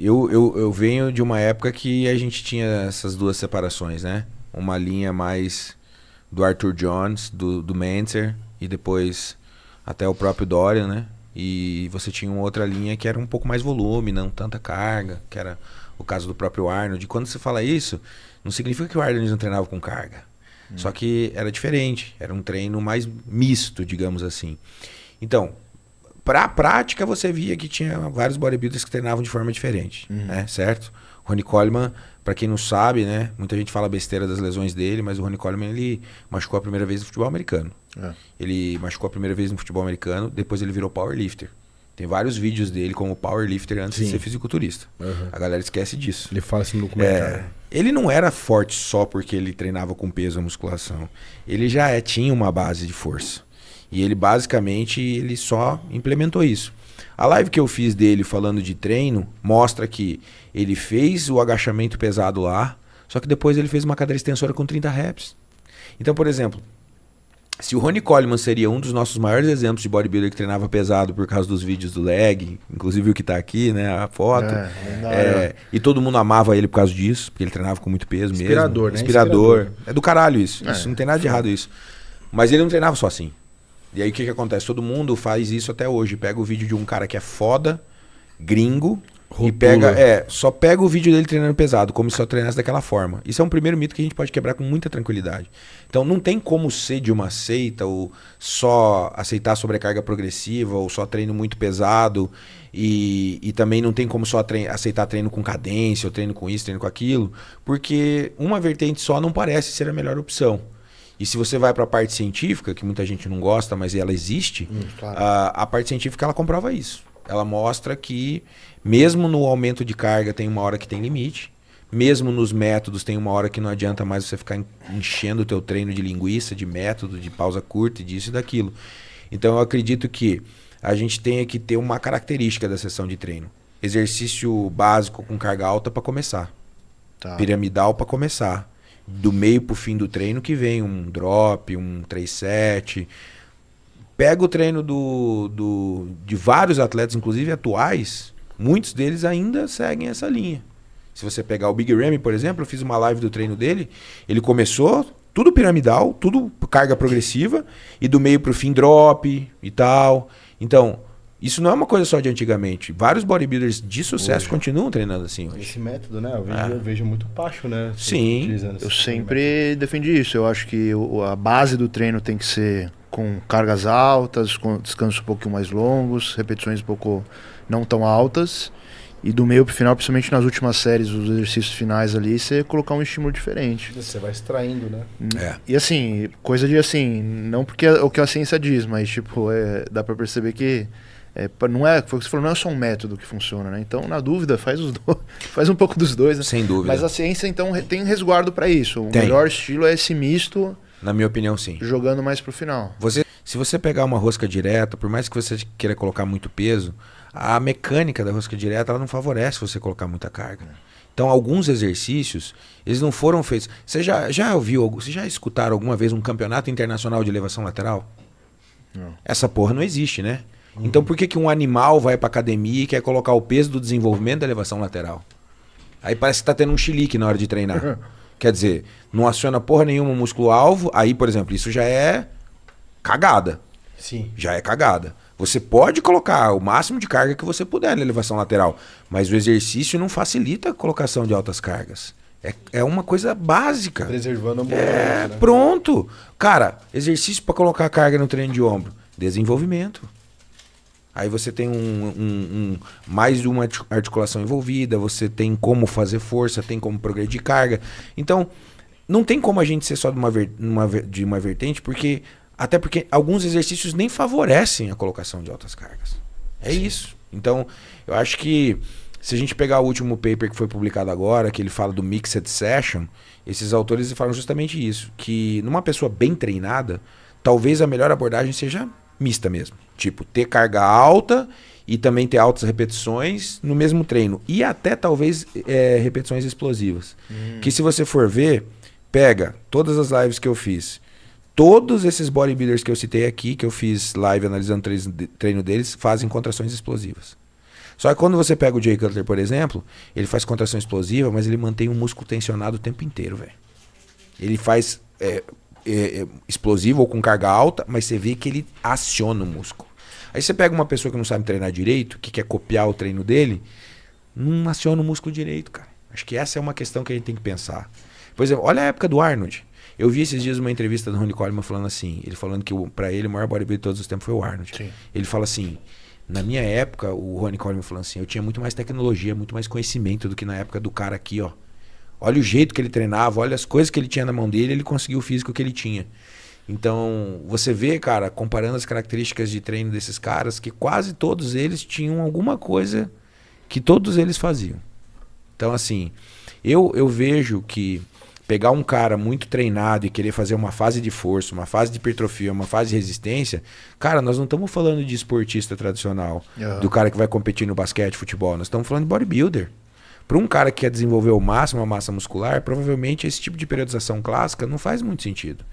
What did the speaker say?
eu venho de uma época que a gente tinha essas duas separações, né? Uma linha mais do Arthur Jones, do Mentzer, e depois até o próprio Dorian, né? E você tinha uma outra linha que era um pouco mais volume, não tanta carga, que era o caso do próprio Arnold. E quando você fala isso, não significa que o Arnold não treinava com carga. Só que era diferente, era um treino mais misto, digamos assim. Então, para a prática, você via que tinha vários bodybuilders que treinavam de forma diferente, né? Certo? O Ronnie Coleman, para quem não sabe, né? Muita gente fala besteira das lesões dele, mas o Ronnie Coleman, ele machucou a primeira vez no futebol americano. Ele machucou a primeira vez no futebol americano, depois ele virou powerlifter. Tem vários vídeos dele como powerlifter antes de ser fisiculturista. A galera esquece disso. Ele fala assim no documentário. Ele não era forte só porque ele treinava com peso ou musculação. Ele já tinha uma base de força. E ele basicamente ele só implementou isso. A live que eu fiz dele falando de treino mostra que ele fez o agachamento pesado lá, só que depois ele fez uma cadeira extensora com 30 reps. Então, por exemplo, se o Ronnie Coleman seria um dos nossos maiores exemplos de bodybuilder que treinava pesado por causa dos vídeos do leg, inclusive o que tá aqui, né, a foto. E todo mundo amava ele por causa disso, porque ele treinava com muito peso mesmo. Inspirador, né? Inspirador. É do caralho isso. Isso não tem nada de errado isso. Mas ele não treinava só assim. E aí o que acontece? Todo mundo faz isso até hoje. Pega o vídeo de um cara que é foda, gringo, e pega, só pega o vídeo dele treinando pesado, como se só treinasse daquela forma. Isso é um primeiro mito que a gente pode quebrar com muita tranquilidade. Então não tem como ser de uma seita, ou só aceitar sobrecarga progressiva, ou só treino muito pesado, e também não tem como só aceitar treino com cadência, ou treino com isso, treino com aquilo, porque uma vertente só não parece ser a melhor opção. E se você vai para a parte científica, que muita gente não gosta, mas ela existe, a parte científica ela comprova isso. Ela mostra que mesmo no aumento de carga tem uma hora que tem limite, mesmo nos métodos tem uma hora que não adianta mais você ficar enchendo o teu treino de linguiça, de método, de pausa curta, disso e daquilo. Então eu acredito que a gente tenha que ter uma característica da sessão de treino. Exercício básico com carga alta para começar. Piramidal para começar. Do meio pro fim do treino que vem um drop, um 3-7. Pega o treino de vários atletas, inclusive atuais, muitos deles ainda seguem essa linha. Se você pegar o Big Ramy, por exemplo, eu fiz uma live do treino dele, ele começou tudo piramidal, tudo carga progressiva, e do meio pro fim drop e tal. Então, isso não é uma coisa só de antigamente. Vários bodybuilders de sucesso continuam treinando assim hoje. Esse método, né? Eu vejo muito Pacho, né? Sim. Eu sempre defendi isso. Eu acho que a base do treino tem que ser com cargas altas, com descansos um pouquinho mais longos, repetições um pouco não tão altas. E do meio pro final, principalmente nas últimas séries, os exercícios finais ali, você colocar um estímulo diferente. Você vai extraindo, né? E assim, coisa de assim, não porque é o que a ciência diz, mas tipo, dá pra perceber que não é, foi o que você falou, não é só um método que funciona, né? Então, na dúvida, faz um pouco dos dois, né? Sem dúvida. Mas a ciência, então, tem resguardo para isso. O melhor estilo é esse misto. Na minha opinião, sim. Jogando mais pro final. Se você pegar uma rosca direta, por mais que você queira colocar muito peso, a mecânica da rosca direta ela não favorece você colocar muita carga. Então, alguns exercícios, eles não foram feitos. Você já ouviu, você já escutaram alguma vez um campeonato internacional de elevação lateral? Não. Essa porra não existe, né? Então por que um animal vai pra academia e quer colocar o peso do desenvolvimento da elevação lateral? Aí parece que tá tendo um chilique na hora de treinar. Quer dizer, não aciona porra nenhuma o músculo-alvo. Aí, por exemplo, isso já é cagada. Sim. Já é cagada. Você pode colocar o máximo de carga que você puder na elevação lateral, mas o exercício não facilita a colocação de altas cargas. É uma coisa básica. Preservando o movimento, né? Pronto. Cara, exercício para colocar carga no treino de ombro. Desenvolvimento. Aí você tem mais de uma articulação envolvida, você tem como fazer força, tem como progredir carga. Então, não tem como a gente ser só de uma vertente, até porque alguns exercícios nem favorecem a colocação de altas cargas. É isso. Então, eu acho que se a gente pegar o último paper que foi publicado agora, que ele fala do Mixed Session, esses autores falam justamente isso, que numa pessoa bem treinada, talvez a melhor abordagem seja mista mesmo. Tipo, ter carga alta e também ter altas repetições no mesmo treino. E até talvez repetições explosivas. Que se você for ver, pega todas as lives que eu fiz. Todos esses bodybuilders que eu citei aqui, que eu fiz live analisando treino deles, fazem contrações explosivas. Só que quando você pega o Jay Cutler, por exemplo, ele faz contração explosiva, mas ele mantém o músculo tensionado o tempo inteiro, velho. Ele faz explosivo ou com carga alta, mas você vê que ele aciona o músculo. Aí você pega uma pessoa que não sabe treinar direito, que quer copiar o treino dele, não aciona o músculo direito, cara. Acho que essa é uma questão que a gente tem que pensar. Por exemplo, olha a época do Arnold. Eu vi esses dias uma entrevista do Ronnie Coleman falando assim, ele falando que pra ele o maior bodybuilder de todos os tempos foi o Arnold. Sim. Ele fala assim, na minha época, o Ronnie Coleman falando assim, eu tinha muito mais tecnologia, muito mais conhecimento do que na época do cara aqui, ó. Olha o jeito que ele treinava, olha as coisas que ele tinha na mão dele, ele conseguiu o físico que ele tinha. Então, você vê, cara, comparando as características de treino desses caras, que quase todos eles tinham alguma coisa que todos eles faziam. Então, assim, eu vejo que pegar um cara muito treinado e querer fazer uma fase de força, uma fase de hipertrofia, uma fase de resistência, cara, nós não estamos falando de esportista tradicional, do cara que vai competir no basquete, futebol, nós estamos falando de bodybuilder. Para um cara que quer desenvolver ao máximo a massa muscular, provavelmente esse tipo de periodização clássica não faz muito sentido.